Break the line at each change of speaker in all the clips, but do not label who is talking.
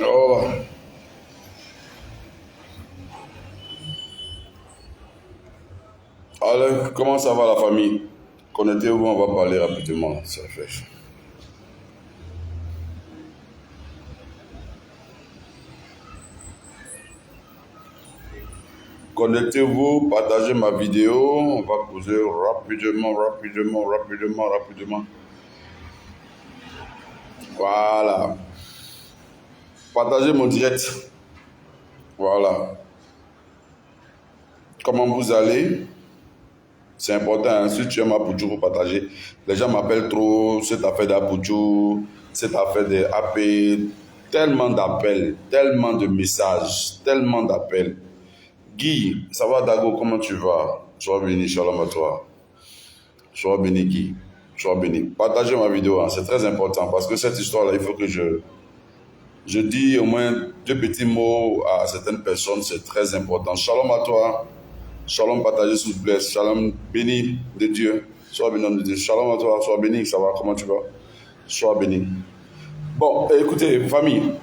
Oh, allez, comment ça va la famille? Connectez-vous, on va parler rapidement. Ça fait. Connectez-vous, partagez ma vidéo. On va poser rapidement. Voilà. Partagez mon direct. Voilà. Comment vous allez? C'est important, hein. Si tu aimes Apuju, pour partager. Les gens m'appellent trop, cette affaire d'Apuju, cette affaire de AP, tellement d'appels, tellement de messages, tellement d'appels. Guy, ça va Dago, comment tu vas? Sois béni, shalom à toi. Sois béni Guy, sois béni. Partagez ma vidéo, hein. C'est très important parce que cette histoire-là, il faut que je dis au moins deux petits mots à certaines personnes, c'est très important. Shalom à toi. Shalom partagé s'il vous plaît. Shalom béni de Dieu. Sois béni de Dieu. Shalom à toi. Sois béni. Ça va? Comment tu vas? Sois béni. Bon, écoutez, famille.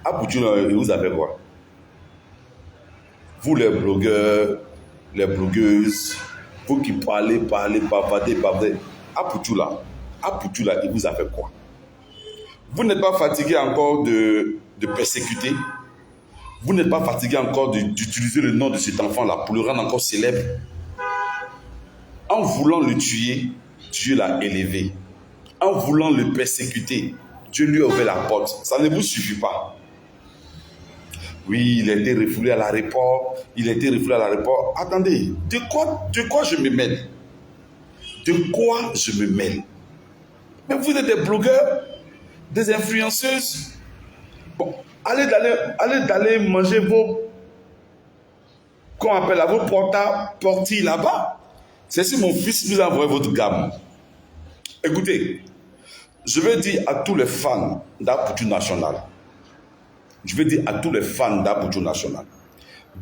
Apuju, vous avez quoi? Vous les blogueurs, les blogueuses, vous qui parlez, bavardez. Apuju là, il vous a fait quoi? Vous n'êtes pas fatigué encore de persécuter? Vous n'êtes pas fatigué encore d'utiliser le nom de cet enfant-là pour le rendre encore célèbre? En voulant le tuer, Dieu l'a élevé. En voulant le persécuter, Dieu lui a ouvert la porte. Ça ne vous suffit pas. Oui, il a été refoulé à l'aéroport. Attendez, de quoi je me mêle? De quoi je me mêle? Mais vous êtes des blogueurs, des influenceuses. Bon, allez d'aller manger vos, qu'on appelle là, vos portilles là-bas. C'est si mon fils vous a envoyé votre gamme. Écoutez, je vais dire à tous les fans d'Apuju National,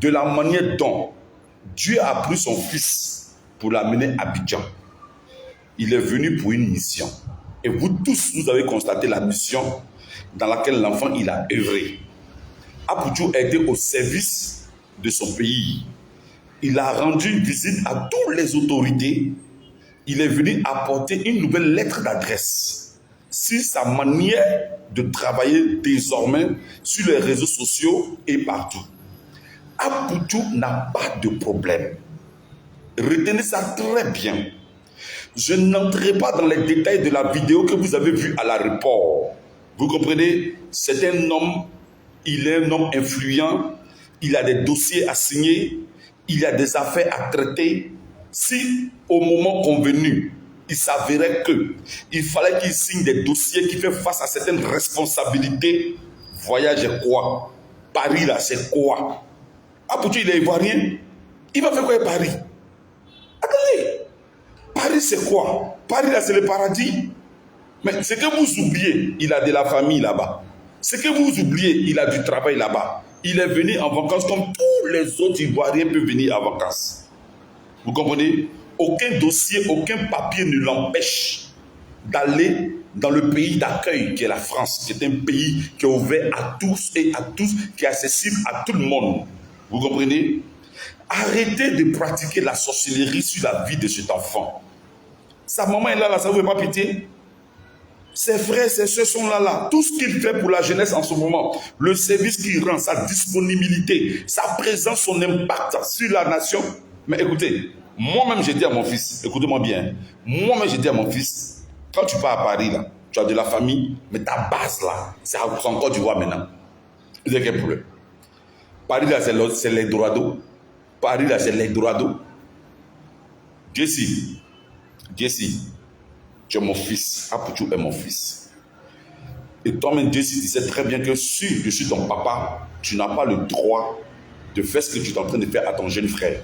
de la manière dont Dieu a pris son fils pour l'amener à Abidjan. Il est venu pour une mission. Et vous tous, vous avez constaté la mission dans laquelle l'enfant il a œuvré. Apuju a été au service de son pays. Il a rendu une visite à toutes les autorités. Il est venu apporter une nouvelle lettre d'adresse sur sa manière de travailler désormais sur les réseaux sociaux et partout. Apuju n'a pas de problème. Retenez ça très bien. Je n'entrerai pas dans les détails de la vidéo que vous avez vue à l'aéroport. Vous comprenez? C'est un homme, il est un homme influent, il a des dossiers à signer, il a des affaires à traiter. Si au moment convenu, il s'avérait qu'il fallait qu'il signe des dossiers qui fait face à certaines responsabilités, voyage est quoi? Paris là, c'est quoi? Apuju, il est ivoirien. Il va faire quoi à Paris? Attendez, Paris c'est quoi? Paris là, c'est le paradis. Mais ce que vous oubliez, il a de la famille là-bas. Ce que vous oubliez, il a du travail là-bas. Il est venu en vacances comme tous les autres Ivoiriens peuvent venir en vacances. Vous comprenez? Aucun dossier, aucun papier ne l'empêche d'aller dans le pays d'accueil qui est la France. C'est un pays qui est ouvert à tous et à tous, qui est accessible à tout le monde. Vous comprenez? Arrêtez de pratiquer la sorcellerie sur la vie de cet enfant. Sa maman est là, ça ne vous fait pas pitié? Ses frères, ses soeurs sont là. Tout ce qu'il fait pour la jeunesse en ce moment, le service qu'il rend, sa disponibilité, sa présence, son impact sur la nation. Mais écoutez, moi-même j'ai dit à mon fils, écoutez-moi bien, moi-même j'ai dit à mon fils, quand tu pars à Paris, là, tu as de la famille, mais ta base là, c'est encore du roi maintenant. Vous avez quel problème? Paris là, c'est l'Eldorado. Paris là, c'est l'Eldorado. Jesse, tu es mon fils. Apuju est mon fils. Et toi-même, Jesse, tu sais très bien que si je suis ton papa, tu n'as pas le droit de faire ce que tu es en train de faire à ton jeune frère.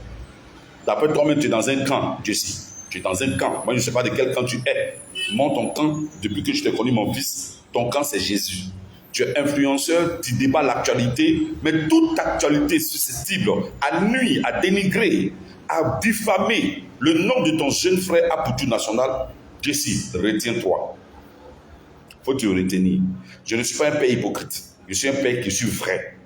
D'après toi-même, tu es dans un camp, Jesse. Tu es dans un camp. Moi, je ne sais pas de quel camp tu es. Moi, ton camp, depuis que je t'ai connu, mon fils, ton camp, c'est Jésus. Tu es influenceur, tu débats l'actualité, mais toute actualité susceptible à nuire, à dénigrer, à diffamer le nom de ton jeune frère Apuju National, Jessie, retiens-toi. Faut te retenir. Je ne suis pas un père hypocrite. Je suis un père qui suis vrai.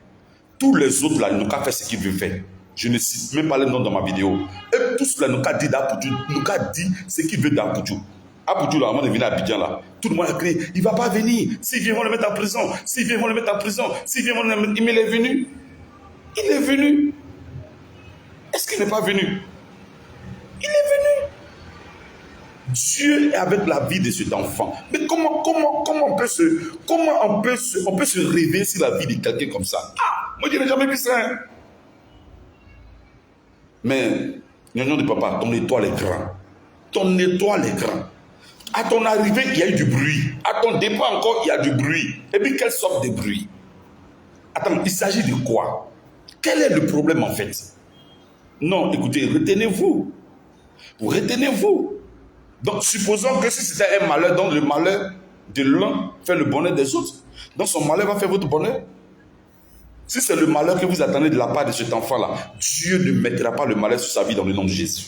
Tous les autres là, ils n'ont qu'à faire ce qu'ils veulent faire. Je ne cite même pas les noms dans ma vidéo. Et tous là, n'ont qu'à dire d'Apoudjou, n'ont qu'à dire ce qu'ils veulent d'Apoudjou. Apoudjou là, avant de venir à Abidjan là, tout le monde a crié, il ne va pas venir. S'il vient, ils vont le mettre en prison. S'il vient, ils vont le mettre en prison. S'il vient, ils vont le mettre... Il est venu. Il est venu. Est-ce qu'il n'est pas venu? Il est venu. Dieu est avec la vie de cet enfant. Mais comment on peut se rêver sur la vie de quelqu'un comme ça? Ah, moi je n'ai jamais vu ça. Hein? Mais, non de papa, ton étoile est grand. Ton étoile est grand. À ton arrivée, il y a eu du bruit. À ton départ encore, il y a du bruit. Et puis, quelle sorte de bruit? Attends, il s'agit de quoi? Quel est le problème en fait? Non, écoutez, retenez-vous. Retenez-vous. Donc, supposons que si c'était un malheur, donc le malheur de l'un fait le bonheur des autres. Donc, son malheur va faire votre bonheur. Si c'est le malheur que vous attendez de la part de cet enfant-là, Dieu ne mettra pas le malheur sur sa vie dans le nom de Jésus.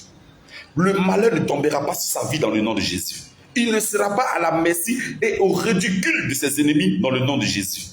Le malheur ne tombera pas sur sa vie dans le nom de Jésus. Il ne sera pas à la merci et au ridicule de ses ennemis dans le nom de Jésus.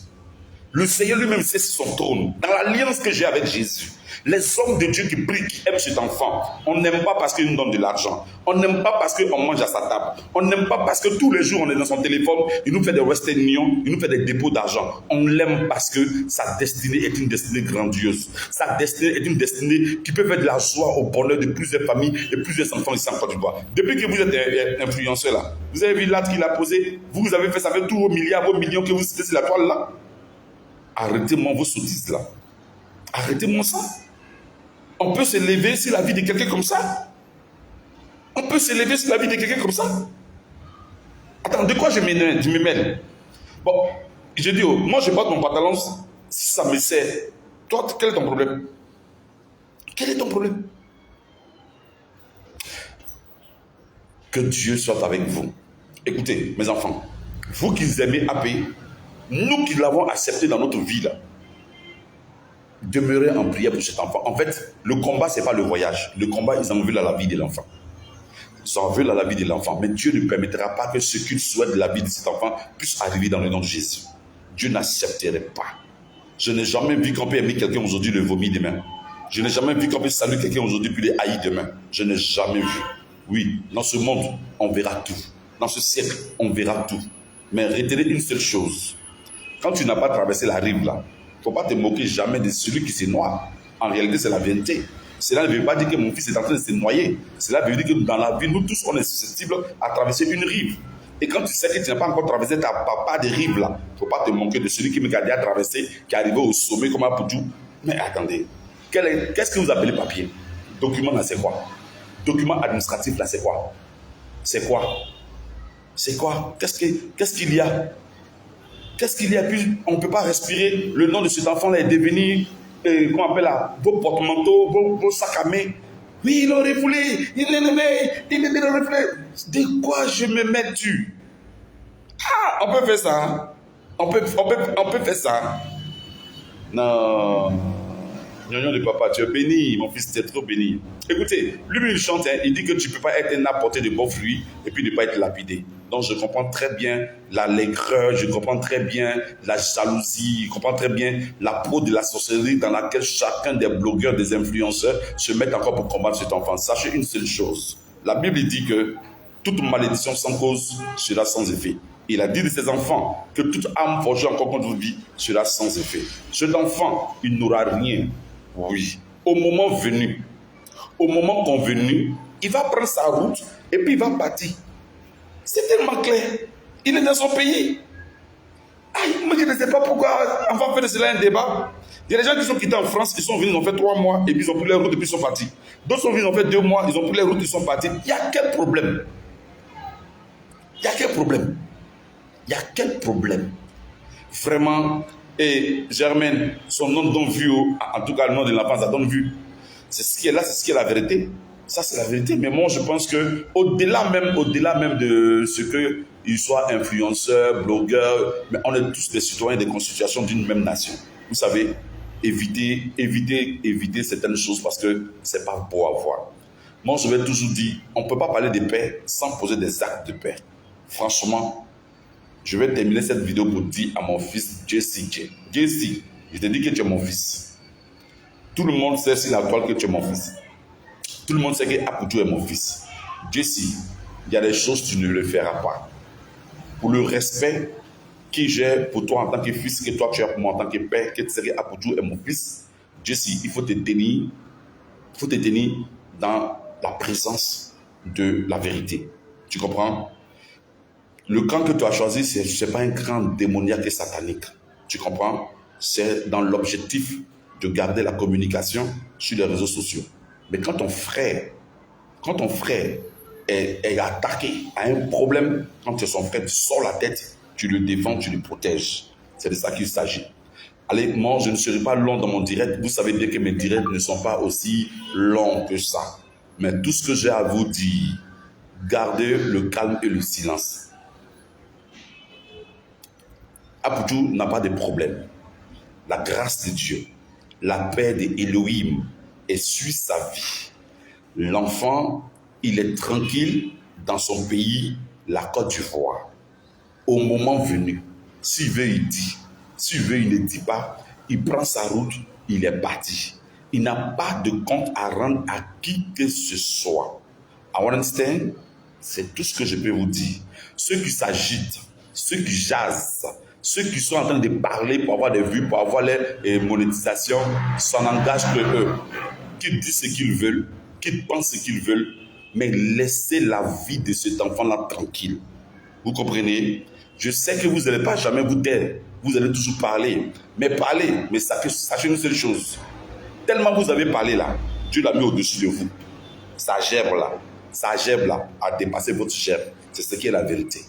Le Seigneur lui-même sait sur son trône. Dans l'alliance que j'ai avec Jésus, les hommes de Dieu qui prient, qui aiment cet enfant, on n'aime pas parce qu'il nous donne de l'argent. On n'aime pas parce qu'on mange à sa table. On n'aime pas parce que tous les jours on est dans son téléphone, il nous fait des Western Union, il nous fait des dépôts d'argent. On l'aime parce que sa destinée est une destinée grandiose. Sa destinée est une destinée qui peut faire de la joie au bonheur de plusieurs familles et plusieurs enfants ici en Côte d'Ivoire. Depuis que vous êtes influenceur là, vous avez vu l'acte qu'il a posé, vous avez fait ça avec tous vos milliards, vos millions que vous citez sur la toile là. Arrêtez-moi vos sottises là. Arrêtez-moi ça. On peut se lever sur la vie de quelqu'un comme ça. On peut se lever sur la vie de quelqu'un comme ça. Attends, de quoi je me mêle? Bon, je dis, moi je porte mon pantalon si ça me sert. Toi, quel est ton problème? Quel est ton problème? Que Dieu soit avec vous. Écoutez, mes enfants, vous qui aimez AP, nous qui l'avons accepté dans notre vie là, demeurez en prière pour cet enfant. En fait, le combat, ce n'est pas le voyage. Le combat, ils en veulent à la vie de l'enfant. Ils en veulent à la vie de l'enfant. Mais Dieu ne permettra pas que ce qu'il souhaite de la vie de cet enfant puisse arriver dans le nom de Jésus. Dieu n'accepterait pas. Je n'ai jamais vu qu'on peut aimer quelqu'un aujourd'hui le vomir demain. Je n'ai jamais vu qu'on peut saluer quelqu'un aujourd'hui puis le haïr demain. Je n'ai jamais vu. Oui, dans ce monde, on verra tout. Dans ce siècle, on verra tout. Mais retenez une seule chose. Quand tu n'as pas traversé la rive là, il ne faut pas te moquer jamais de celui qui se noie. En réalité, c'est la vérité. Cela ne veut pas dire que mon fils est en train de se noyer. Cela veut dire que dans la vie, nous tous, on est susceptibles à traverser une rive. Et quand tu sais que tu n'as pas encore traversé ta part de rive là, il ne faut pas te moquer de celui qui me gardait à traverser, qui est arrivé au sommet comme un Apoudjou. Mais attendez, qu'est-ce que vous appelez papier? Document là, c'est quoi? Document administratif là, c'est quoi? C'est quoi? C'est quoi? Qu'est-ce qu'il y a? Qu'est-ce qu'il y a? Puis on ne peut pas respirer. Le nom de cet enfant-là est devenu, comment on appelle là, vos porte-manteaux, vos sacs à main. Oui, il aurait voulu, il aurait voulu. De quoi je me mets dessus? Ah, on peut faire ça. Hein? On peut faire ça. Non. Gnognon de papa, tu es béni, mon fils, tu es trop béni. Écoutez, lui il chante, hein, il dit que tu ne peux pas être un apporté de bons fruits et puis ne pas être lapidé. Donc je comprends très bien l'allégreur, je comprends très bien la jalousie, je comprends très bien la peau de la sorcellerie dans laquelle chacun des blogueurs, des influenceurs se met encore pour combattre cet enfant. Sachez une seule chose, la Bible dit que toute malédiction sans cause sera sans effet. Il a dit de ses enfants que toute âme forgée encore contre vous sera sans effet. Cet enfant, il n'aura rien. Oui, au moment venu, au moment convenu, il va prendre sa route et puis il va partir. C'est tellement clair. Il est dans son pays. Moi je ne sais pas pourquoi on va faire de cela un débat. Il y a des gens qui sont quittés en France, ils sont venus, ils ont fait 3 mois et puis ils ont pris leur route et puis ils sont partis. D'autres sont venus, ils ont fait 2 mois, ils ont pris leur route, ils sont partis. Il y a quel problème? Il y a quel problème? Il y a quel problème? Vraiment. Et Germaine, son nom donne vue, en tout cas le nom de l'enfant, ça donne vue. C'est ce qui est là, c'est ce qui est la vérité. Ça, c'est la vérité. Mais moi, je pense que au-delà même de ce qu'il soit influenceur, blogueur, mais on est tous des citoyens des constitutions d'une même nation. Vous savez, éviter certaines choses parce que c'est pas beau à voir. Moi, je vais toujours dire, on ne peut pas parler de paix sans poser des actes de paix. Franchement, je vais terminer cette vidéo pour dire à mon fils Jesse, Jesse, je te dis que tu es mon fils. Tout le monde sait sur la toile que tu es mon fils. Tout le monde sait que Apoutou est mon fils. Jesse, il y a des choses que tu ne le feras pas. Pour le respect que j'ai pour toi en tant que fils, que toi tu as pour moi en tant que père, que Tsere Apoutou est mon fils, Jesse, il faut te tenir dans la présence de la vérité. Tu comprends? Le camp que tu as choisi, ce n'est pas un camp démoniaque et satanique. Tu comprends? C'est dans l'objectif de garder la communication sur les réseaux sociaux. Mais quand ton frère est attaqué à un problème, quand tu es son frère, tu sors la tête, tu le défends, tu le protèges. C'est de ça qu'il s'agit. Allez, moi, je ne serai pas long dans mon direct. Vous savez bien que mes directs ne sont pas aussi longs que ça. Mais tout ce que j'ai à vous dire, gardez le calme et le silence. Apoutou n'a pas de problème. La grâce de Dieu, la paix d'Elohim est sur sa vie. L'enfant, il est tranquille dans son pays, la Côte d'Ivoire. Au moment venu, s'il veut, il dit. S'il veut, il ne dit pas. Il prend sa route, il est parti. Il n'a pas de compte à rendre à qui que ce soit. I understand? C'est tout ce que je peux vous dire. Ceux qui s'agitent, ceux qui jasent, ceux qui sont en train de parler pour avoir des vues, pour avoir les monétisations, ça n'engage que eux. Qu'ils disent ce qu'ils veulent, qu'ils pensent ce qu'ils veulent, mais laissez la vie de cet enfant-là tranquille. Vous comprenez? Je sais que vous n'allez pas jamais vous taire. Vous allez toujours parler. Mais parlez, mais sachez une seule chose. Tellement vous avez parlé là, Dieu l'a mis au-dessus de vous. Sa gerbe là, a dépassé votre gerbe. C'est ce qui est la vérité.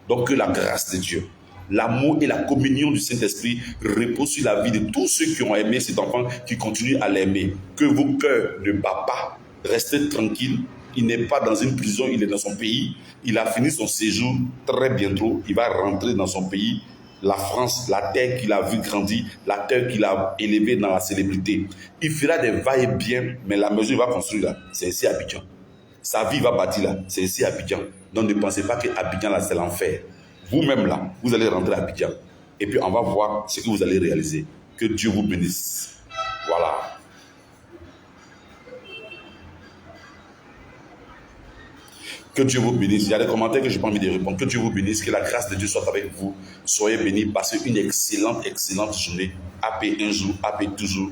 Donc que la grâce de Dieu, l'amour et la communion du Saint-Esprit reposent sur la vie de tous ceux qui ont aimé cet enfant, qui continuent à l'aimer. Que vos cœurs ne battent pas. Restez tranquilles. Il n'est pas dans une prison, il est dans son pays. Il a fini son séjour très bientôt. Il va rentrer dans son pays, la France, la terre qu'il a vu grandir, la terre qu'il a élevée dans la célébrité. Il fera des va-et-vient, mais la maison qu'il va construire là, c'est ici à Abidjan. Sa vie va bâtir là, c'est ici à Abidjan. Donc ne pensez pas que Abidjan là, c'est l'enfer. Vous-même là, vous allez rentrer à Abidjan. Et puis on va voir ce que vous allez réaliser. Que Dieu vous bénisse. Voilà. Que Dieu vous bénisse. Il y a des commentaires que je n'ai pas envie de répondre. Que Dieu vous bénisse. Que la grâce de Dieu soit avec vous. Soyez bénis. Passez une excellente journée. Paix un jour, paix toujours.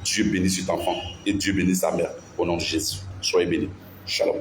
Dieu bénisse cet enfant et Dieu bénisse sa mère. Au nom de Jésus. Soyez bénis. Shalom.